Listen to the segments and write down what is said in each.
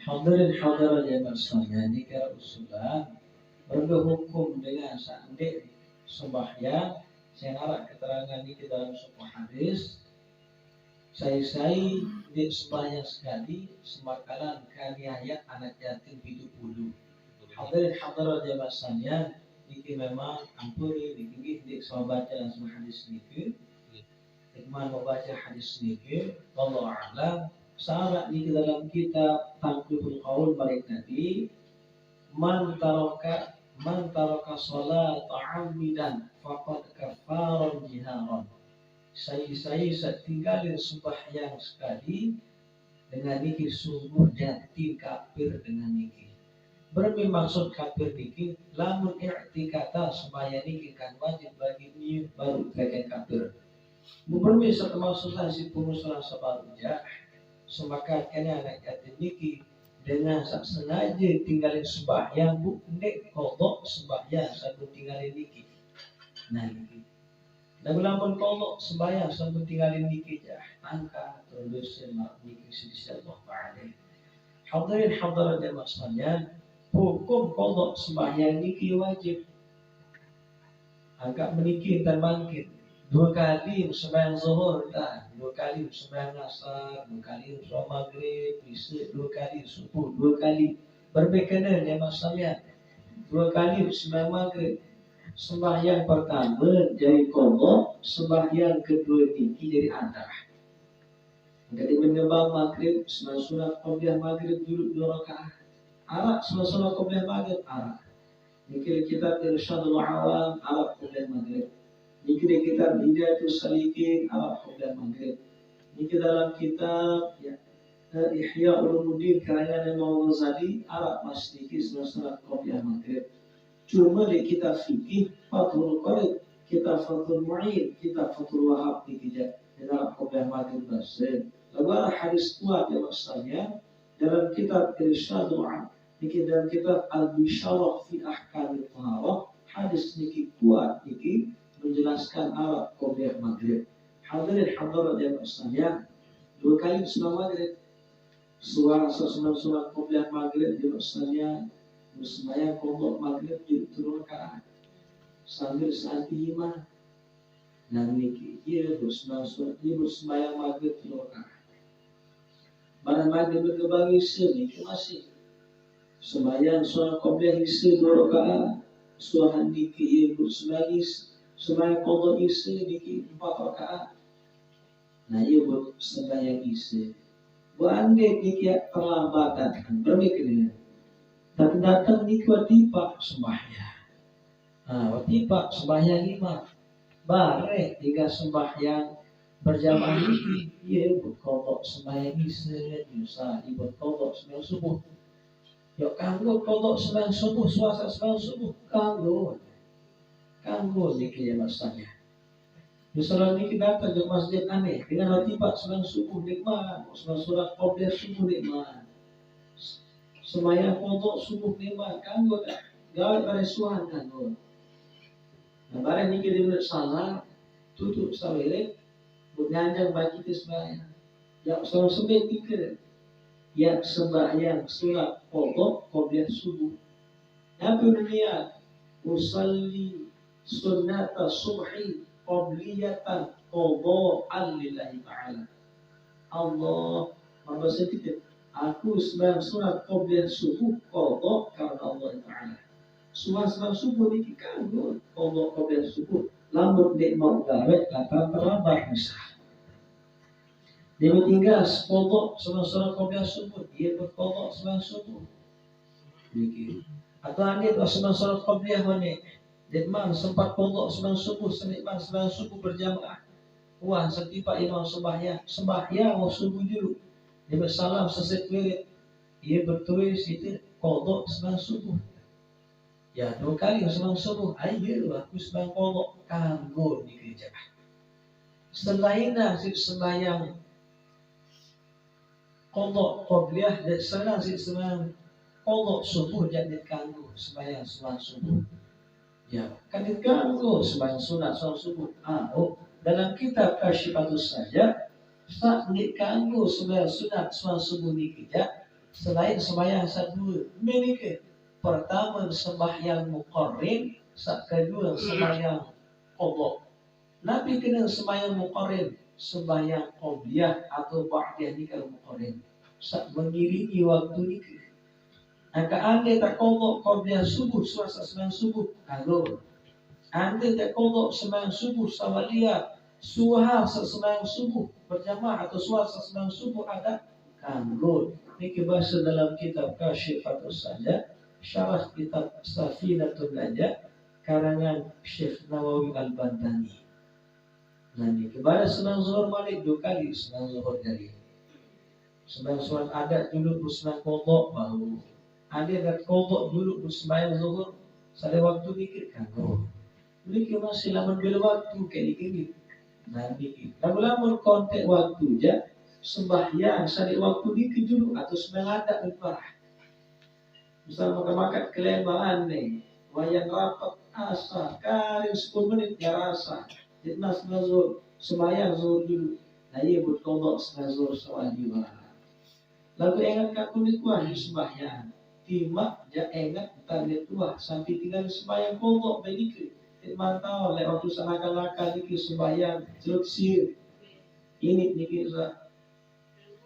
Hadirin hadirat yang bersahaja ini kira usulan berhukum dengan seandainya sembahyang saya arah keterangan ini ke dalam sebuah hadis saya di sembahyang sekali semakalan kaniaya anak yatim hidup bulu. Hadirin hadirat yang bersahaja ini memang ampuni di sahabat dalam sebuah hadis ini. Iman membaca hadis ini, wallahu a'lam. Sahabat di dalam kitab Taqribul Qaul balik Nabi, man taraka salat amidan faqad kafaran jiharan. Saya tinggalin sembahyang sekali dengan niki sungguh jati kafir dengan niki. Berarti maksud kafir niki lamun i'tikata sembahyang niki kan wajib bagi ni baru kaya kafir. Berbeza termasuklah si pengusaha sebarunya semakan kena anak yatim niki dengan sengaja tinggalin sembahyang bu nek kodok sembahyang sambil tinggalin niki. Nah niki. Dan lamun kodok sembahyang sambil tinggalin niki jah angka terus semak niki sisi Allah Taala. Hadirin hadirat jemaah sekalian, hukum kodok sembahyang niki wajib. Angka meniki dan bangkit. 2 kali sembahyang zuhur, 2 kali sembahyang asar, 2 kali sholat maghrib, isya 2 kali subuh, 2 kali berbeda ya masalahnya. 2 kali sembahyang maghrib, sembahyang pertama jadi qadha, sembahyang kedua tinggi jadi adah. Jadi menyembah maghrib, sembahyang sunat qabliyah maghrib dulu 2 rakaat. Arak sembahyang sunat qabliyah maghrib arak. Mikir kitab Irsyadul Awam arak qabliyah maghrib. Niki kitab Hidayatul Salikin Arab Qiblah Maghrib. Niki dalam kitab ya, Ihya Ulumuddin karangan Imam Ghazali Arab Masniki Surat Qiblah Maghrib. Cuma di kitab fikih Fathul Qarib, kitab Fathul Mu'in, kitab Fathul Wahab niki di dalam Qiblah Maghrib bahasa. Lalu ada hadis kuat yang maksudnya dalam kitab Irsyadul Awam. Niki dalam kitab Al-Bisharah fi Ahkamil Taharah hadis niki kuat niki menjelaskan Arab Qiblah Maghrib. Hadirin hadirat yang bersahaja, 2 kali sunat maghrib, suara sunat Qiblah Maghrib yang bersahaja, bersembahyang qadha maghrib di 3 rakaat sambil saat iman. Dan niki ia bersembahyang maghrib 3 rakaat. Pada maghrib berbagi niki masih sembahyang sunat Qiblah isi 2 rakaat, suara niki ia bersembahyang sembahyang qadha isya niki 4 rakaat. Nah, ia buat sembahyang isya. Buandai niki terlambatan bermikir. Datang niki watipa sembahyang. Watipa sembahyang 5. Bare 3 sembahyang berjamaah niki ia buat qadha sembahyang isya, bisa buat qadha sembahyang subuh. Yo kanggo qadha sembahyang subuh, suasa sembahyang subuh kanggo niki ya masanya. Misalnya niki datang ke masjid aneh dengan watipat sembahyang subuh nikmat, sembahyang surat Qiblah subuh nikmat, sembahyang qadha subuh nikmat, kanggo dah gawe baresuhan kanggo. Nah barang niki di salah tutup sawire menganjang bagi sembahyang. Ya sampai pikir ya sembahyang surat qadha Qiblah subuh. Nabi dunia usalli sunnata subhi qabliyatan qadha'an lillahi ta'ala. Allah membersedia aku sembahyang sunat qabliyah subuh qadha karena Allah Ta'ala. Sembahyang subuh niki kanggo qadha qabliyah subuh lamun nek mau gawe datang terlambat misal. Dia tinggal qadha sembahyang qabliyah subuh dia berqadha sembahyang subuh. Niki atau ane sembahyang sunat qabliyah wane Dedman sempat pondok sembahyang subuh, senikmat sembahyang subuh berjamaah. Wah, setiap imam sembahyang subuh dulu. Dia bersalam seset wirid. Ia bertulis itu qadha sembahyang subuh. Ya, 2 kali sembahyang subuh. Ayo aku sembahyang qadha kanggo di gereja. Selain sembahyang qadha qabliyah dan sembahyang qadha subuh jadi kanggo sembahyang subuh. Ya, kan diganggu sembahyang sunat sholat subuh. Dalam kitab Kasyifatus saja, tak diganggu sembahyang sunat sholat subuh niki ya. Selain sembahyang satu mereka pertama sembahyang muqarrin, kedua sembahyang qadha. Nabi kena sembahyang muqarrin, sembahyang qabliyah atau ba'diyah ni kalau muqarrin. Mengiringi waktu ni. Angka anda tak qadha qabliyah subuh, suasa sembahyang subuh, kalau anda tak qadha sembahyang subuh sawaliyah, suha sembahyang subuh berjamaah atau suasa sembahyang subuh ada kanggut. Ini bahasa dalam kitab Kashifatus Sajdah, syarah kitab Safinatul Najah karangan Syekh Nawawi Al-Bantani. Nanti kepada sembahyang zuhur balik 2 kali sembahyang zuhur dari. Sembahyang solat adat dulu bersembahyang qadha baru. Ada kat qadha dulu bersembahyang zuhur sada waktu dikit kanggut. Mereka masih lama bila waktu kayak dikit. Nanti lama-lama kontek waktu je sembahyang sada waktu dikit dulu atau sembahyang adat berparah. Misal makan-makan kelembahan ni, wayang rapat asa kali 10 menit ya rasa. Jadi mas nazur sembahyang zuhur dulu. Nah ia buat qadha sembahyang zuhur sawajib. Lalu ingat kat kulit kuah di sembahyang. Timak ja ingat tanda tua sampai tinggal sembahyang qadha begitu. Mantau lek waktu sanakal-nakal dikit sembahyang jeruk sir. Ini dikit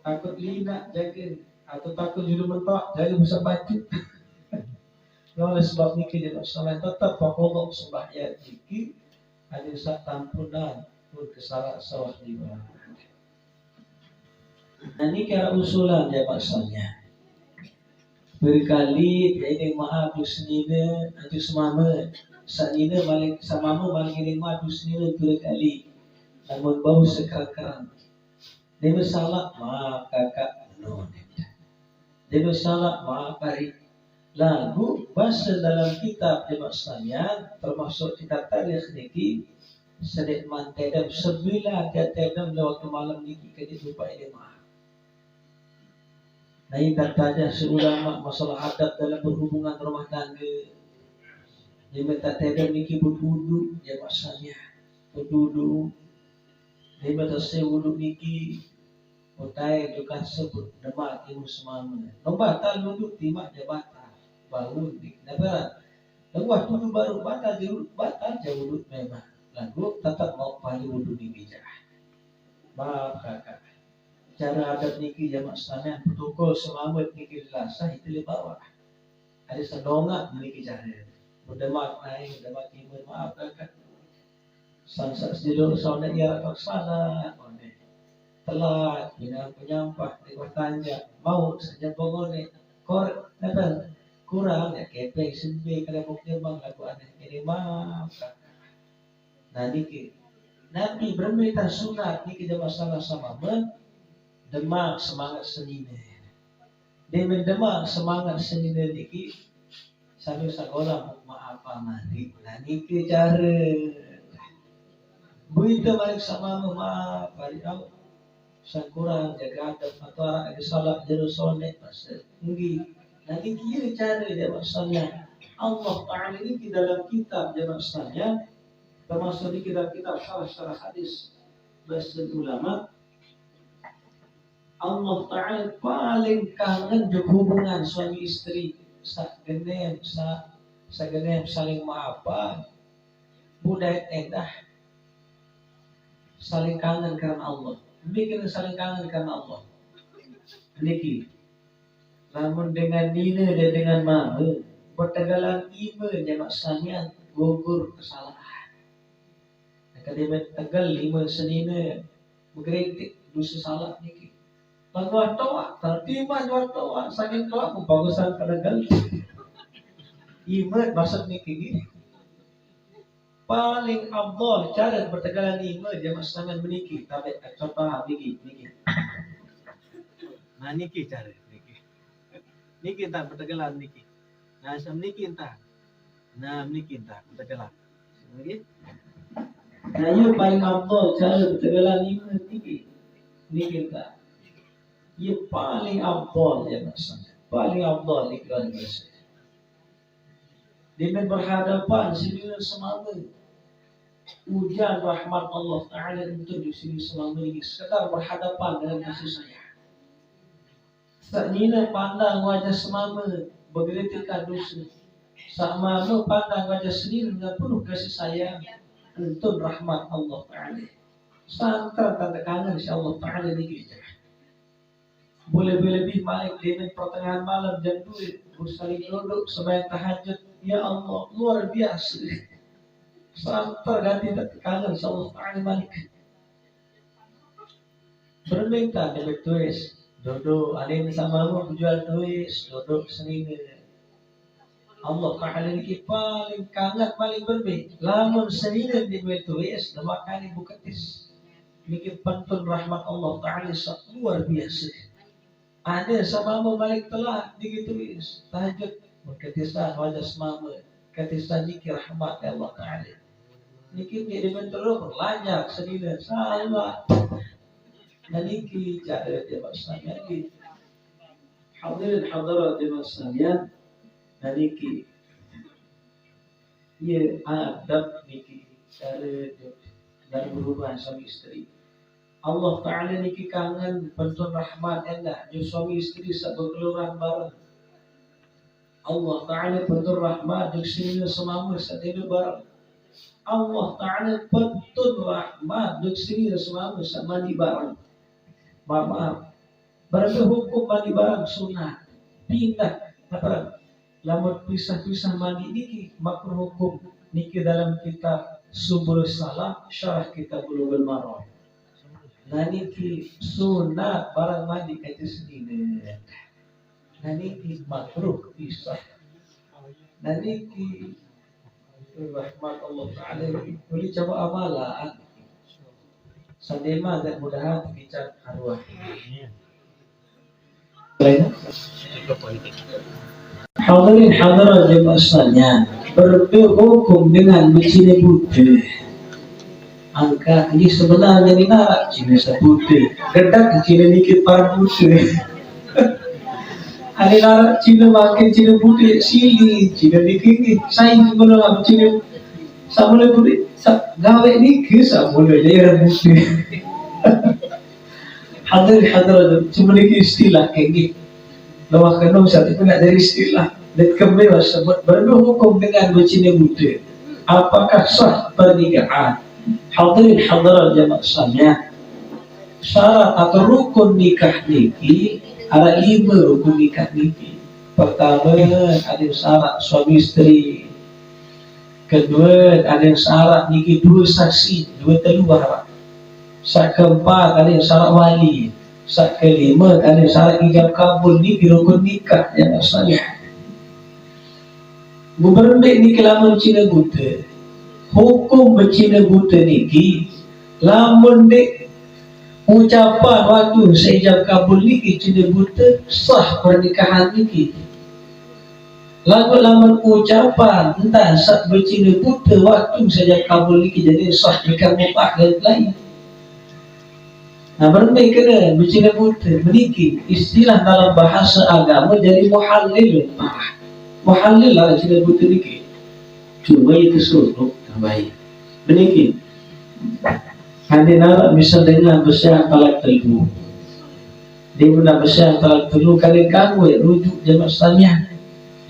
takut linak jaga atau takut judul mentok jaga bisa baju. Oleh sebab ni kita salah tetap pokok sembahyang dikit ada sak tampunan pun kesalahan sawah di bawah. Nah ini kira usulan ya maksudnya. Berkali ini maaf senina atau semama sanina balik samamu balik ini maaf senina berkali namun bau sekarang. Dia bersalah maaf kakak non. Dia bersalah maaf hari. Lagu bahasa dalam kitab Jemaah Sekalian termasuk kitab tarikh niki sedek mantedam 9 katedam lewat malam niki kini lupa ini maaf. Nah ini katanya seulama masalah adat dalam berhubungan rumah tangga. Dia minta tedam niki berwudu Jemaah Sekalian berwudu. Dia minta sewudu niki utai juga sebut demak ilmu semama. Batal wudu timak jabatan. Baru dapat lagu tu baru batal jauh memang lagu tetap mau paling wudhu di bijak maaf kakak cara adat niki Jemaah Sekalian protokol selamat niki lasah itu le bawah ada sedongak niki cara udah maaf naik udah mati maaf kakak sansa sedulur saudara ya paksana telat bina penyampah di tanja mau saja pokoknya kor dapat kurang ya kepeng sembe kada bukti bang lagu aneh ini maaf. Nah niki Nabi berminta sunat niki ada masalah sama demak semangat senine. Dia mendemak semangat senine niki sambil sekolah maaf mari. Nah niki cara berita balik sama maaf balik au sakurang jaga adab atau ada salah jeru sonet pasal ngi. Nanti kira cara dia maksudnya Allah Ta'ala ini di dalam kitab dia maksudnya termasuk di dalam kitab syarah hadis bahasa ulama Allah Ta'ala paling kangen hubungan suami istri sagenem saling maafan budaya endah saling kangen karena Allah bikin saling kangen karena Allah niki namun dengan nina dan dengan maha pertegalan iman yang maksudnya gugur kesalahan. Kalau tegal iman senina berkritik dosa salah niki. Lagu atawa tertima atawa saking kelak bagusan penegal. Iman maksud niki paling afdal cara pertegalan iman yang maksudnya meniki tapi contoh niki. Nah niki cara niki tak bertegalan niki. Nah sam niki entah. Nah niki entah bertegalan. Okey. Nah ia paling afdal cara bertegalan niki. Niki entah. Ia paling afdal ya maksudnya. Paling afdal niki kan bahasa. Dia berhadapan sendiri semama. Ujian rahmat Allah Ta'ala untuk di sini selama ini. Sekedar berhadapan dengan kasih sayang. Saknina pandang wajah semama bergelitik dosa. Sama pandang wajah sendiri dengan penuh kasih sayang. Untuk rahmat Allah Ta'ala. Sangat tanda kangen si Allah Ta'ala ni kita. Boleh lebih balik dengan pertengahan malam jam 2 bersalik duduk sembahyang tahajud. Ya Allah, luar biasa. Sampai ganti tak kangen si Allah Ta'ala balik. Berminta dengan tulis. Duduk, ada yang sama mau jual tulis. Duduk sendiri. Allah Ta'ala ni paling kangen, paling berbeza. Lamun sendiri di tulis, nama kali bukatis. Ini pantun rahmat Allah Ta'ala luar biasa. Ada sama balik telah digituis tahajud berketisan wajah semama ketisan zikir rahmat Allah Ta'ala. Niki dia dibentuk berlanjak sendiri salah. Niki cara dia maksudnya lagi. Hadirin hadirat jemaah sekalian, niki ia adab niki cara dan berhubungan suami isteri. Allah Ta'ala niki kangen pantun rahmat endah jo suami isteri sak berkeluaran bareng. Allah Ta'ala pantun rahmat jo sini semama sak tidur bareng. Allah Ta'ala pantun rahmat jo sini semama sak mandi bareng. Maaf. Berarti hukum mandi bareng sunat. Pindah apa? Lamun pisah-pisah mandi niki makruh hukum niki dalam kitab Subul Salam syarah kitab Bulughul Maram. Niki sunat barang mandi kata sendiri. Niki makruh pisah. Niki rahmat Allah Ta'ala boleh coba amalan. Sadema dan mudahan bicara arwah. Hadirin hadirat jemaah sekalian, berhukum dengan mencina Buddha. Angka ini sebenarnya ni nak Cina seputih, kedak Cina dikit par Buddha. Ada nak Cina makin Cina Buddha sili, Cina dikit saya sebenarnya Cina sama le Buddha, gawe dikit sama le jadi Buddha. Hadir cuma dikit istilah kayak gitu. Lawak kenung satu pun nak dari istilah. Dan kembali sebut berhukum dengan bercina Buddha. Apakah sah pernikahan? Hadirin hadirat jemaah sekalian, syarat atau rukun nikah niki ada 5 rukun nikah niki. Pertama ada syarat suami isteri. Kedua ada syarat niki 2 saksi, 2 terluar. Syarat keempat ada syarat wali. Syarat kelima ada syarat ijab kabul niki rukun nikah jemaah sekalian. Berbalik niki lamun Cina Buddha. Hukum bercina Buddha niki lamun dek ucapan waktu seijab kabul niki Cina Buddha sah pernikahan niki. Lamun ucapan entah sah bercina Buddha waktu seijab kabul niki jadi sah nikah mubah lain. Nah berbalik kena bercina Buddha meniki istilah dalam bahasa agama jadi muhallil. Muhallil lah Cina Buddha niki. Cuma itu suruh baik. Beniki. Hadi nara misal dengan besar talak telu. Dia guna besar talak telu kali kamu rujuk jemaah sekalian.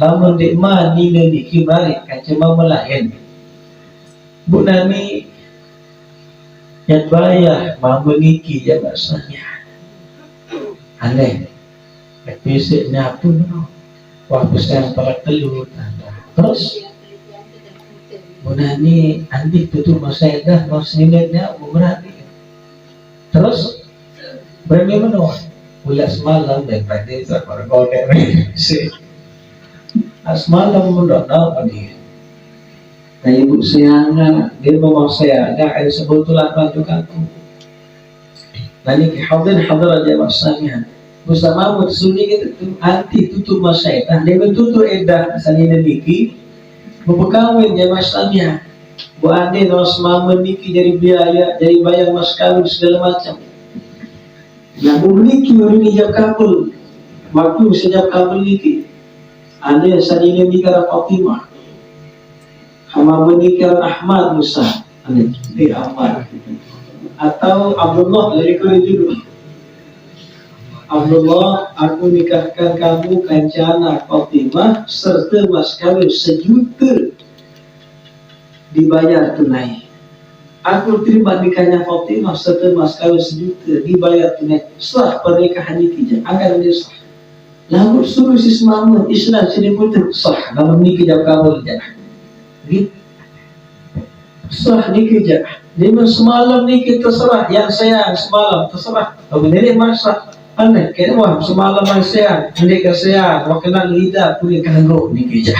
Lamun dek ma nina niki balik kacama melayan. Bu nami yang bayar mampu niki jemaah sekalian. Aneh. Tapi seknya pun wah besar talak telu tanda. Terus Bunani andi tutup masaidah masinetnya berarti. Terus berani menua. Ulas malam dan pagi terpergol dari si. Asmalam mendoa apa dia? Nah ibu saya dia ngomong saya ada sebetulnya baju kaku. Nanti hadir aja masanya. Bersama sunni kita anti tutup masaidah. Dia tutup edah misalnya demikian. Berkawin jemaah sekalian. Bu ande nos mama niki dari biaya, dari bayar mas kawin segala macam. Nah, bu niki udah ijab kabul. Waktu sejak kabul niki. Ande sadine nikah Fatimah. Hama menikah Ahmad Musa. Ande Ahmad. Atau Abdullah dari Korea dulu. Abdullah, aku nikahkan kamu kancana Fatimah serta mas kawin 1 juta dibayar tunai. Aku terima nikahnya Fatimah serta mas kawin 1 juta dibayar tunai. Sah pernikahan ini agar dia sah. Lalu suruh si semamun Islam sini putih sah. Lalu ni kejap kabul je. Sah ni kejap. Dia semalam ni kita serah. Yang sayang semalam terserah. Kalau nenek masa aneh kena wah semalam saya nenek saya wakena lidah punya kanggo ni kejap.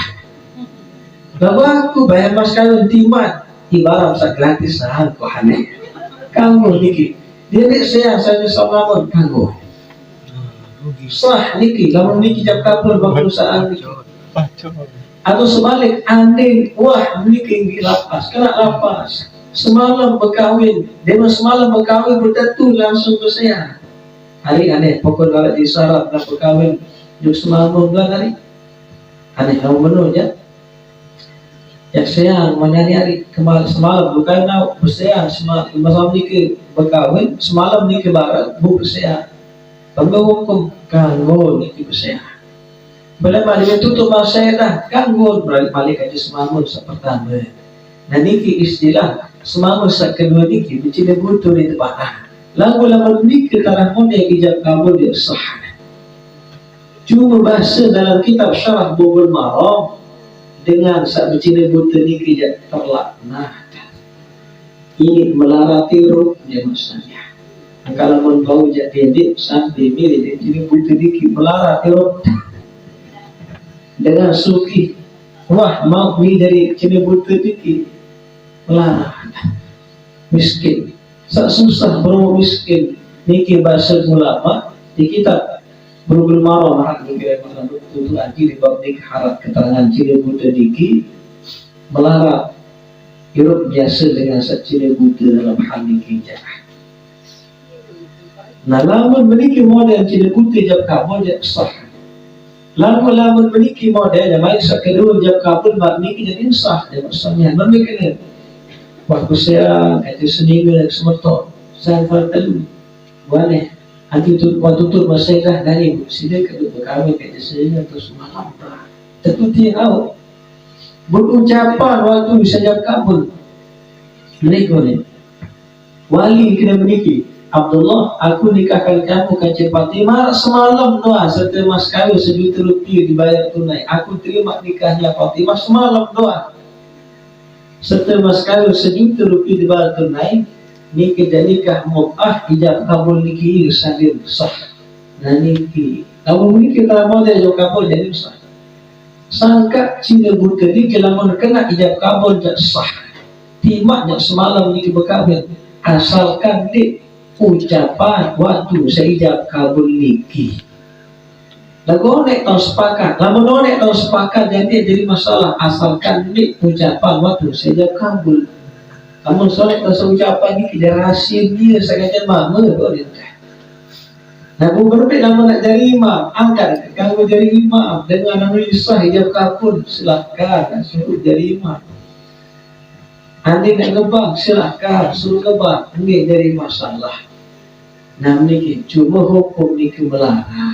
Lalu aku bayar mas kawin timat ibarat sa gratis sahan ko hane. Kanggo ni dia ni saya semalam kanggo. Sah niki, lamun niki jab kabul perusahaan niki. Atau sebalik, andai wah niki lapas, kena lapas. Semalam berkahwin, dia semalam berkahwin bertentu langsung ke saya. Hari aneh, pokok kalau disyarat nak berkahwin, juk semalam bulan hari. Aneh kamu benar ya. Ya saya menyari hari kemarin semalam berkahwin nak bersayang semalam niki berkahwin, semalam niki barat bu bersayang. Penghukum kanggo ni bersayang. Bila balik tutup masa dah kanggo balik aja semamun pertama. Dan niki istilah semamun kedua niki mencina butuh di tempat. Lagu-lagu niki tarah model ijab kabul dia sah. Cuma bahasa dalam kitab Syarah Bulughul Maram dengan sak mencina butuh niki ijab terlaknah. Ini melarati ruh dia maksudnya. Kalau mau bau jadi dia sampai mirip jadi putih dikit melarang teruk dengan suki wah mau ni dari cina putih dikit melarang miskin sak susah bro miskin niki bahasa ulama di kitab Bulughul Maram hak dikira masalah betul aji di bab nik harat keterangan cina putih dikit melarang hirup biasa dengan sak cina putih dalam hal niki jangan. Nah, lamun memiliki model cina putih jab kabul jab sah. Lamun memiliki model yang baik sekedua jab kabul makniki jadi sah jab sahnya. Memikirkan waktu saya kata seniga semertok saya fartalu. Boleh. Anti waktu tu masa dah dari sida kedua berkahwin kata saya atau semalam dah. Tertuti tahu. Berucapan waktu saya jab kabul. Mereka ni. Wali kena memiliki. Abdullah, aku nikahkan kamu kancing Fatimah semalam doa serta mas kawin 1 juta rupiah dibayar tunai. Aku terima nikahnya Fatimah semalam doa serta mas kawin 1 juta rupiah dibayar tunai. Niki dan nikah mut'ah ijab kabul niki saling sah. Dan niki kamu niki tak model jauh kabul jadi sah. Sangka cina buta niki lamun kena ijab kabul jadi sah. Timaknya semalam niki berkahwin asalkan di ucapan waktu saya ijab kabul niki. Lagu nek tahu sepakat, lamun nek tahu sepakat jadi masalah asalkan ni ucapan waktu saya ijab kabul. Kamu soalnya tahu ucapan niki dia rahsia dia sengaja mama boleh. Nah, berbeda lamun nak jadi imam, angkat kamu jadi imam dengan nama sah ijab kabul silakan suruh jadi imam. Andi nak ngebang silahkan suruh ngebang, ini dari masalah. Nah niki cuma hukum niki melarang.